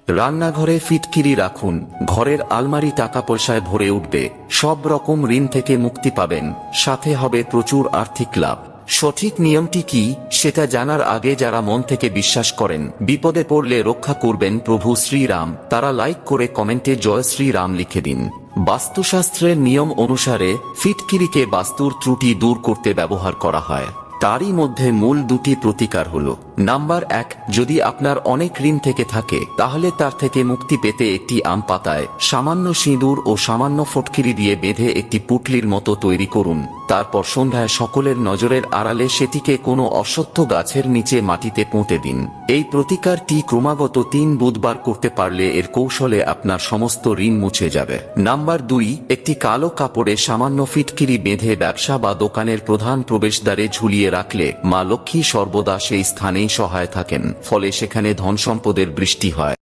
রান্নাঘরে ফিটকিরি রাখুন, ঘরের আলমারি টাকা পয়সায় ভরে উঠবে, সব রকম ঋণ থেকে মুক্তি পাবেন, সাথে হবে প্রচুর আর্থিক লাভ। সঠিক নিয়মটি কি সেটা জানার আগে যারা মন থেকে বিশ্বাস করেন বিপদে পড়লে রক্ষা করবেন প্রভু শ্রীরাম, তারা লাইক করে কমেন্টে জয় শ্রীরাম লিখে দিন। বাস্তুশাস্ত্রের নিয়ম অনুসারে ফিটকিরিকে বাস্তুর ত্রুটি দূর করতে ব্যবহার করা হয়। তারই মধ্যে মূল দুটি প্রতিকার হল, নাম্বার 1, যদি আপনার অনেক ঋণ থেকে থাকে তাহলে তার থেকে মুক্তি পেতে একটি আম পাতায় সামান্য সিঁদুর ও সামান্য ফটকিরি দিয়ে বেঁধে একটি পুটলির মতো তৈরি করুন। তারপর সন্ধ্যায় সকলের নজরের আড়ালে সেটিকে কোনো অশ্বত্থ গাছের নিচে মাটিতে পুঁতে দিন। এই প্রতিকারটি ক্রমাগত 3 বুধবার করতে পারলে এর কৌশলে আপনার সমস্ত ঋণ মুছে যাবে। নাম্বার 2, একটি কালো কাপড়ে সামান্য ফিটকিরি বেঁধে ব্যবসা বা দোকানের প্রধান প্রবেশদ্বারে ঝুলিয়ে রাখলে মা লক্ষ্মী সর্বদা সেই স্থানেই সহায় থাকেন, ফলে সেখানে ধন সম্পদের বৃষ্টি হয়।